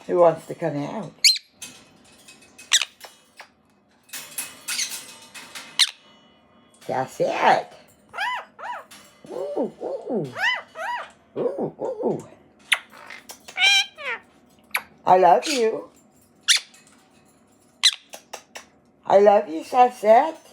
Who wants to come out? That's it. Ooh, ooh. Ooh, ooh. I love you. I love you, Sasette.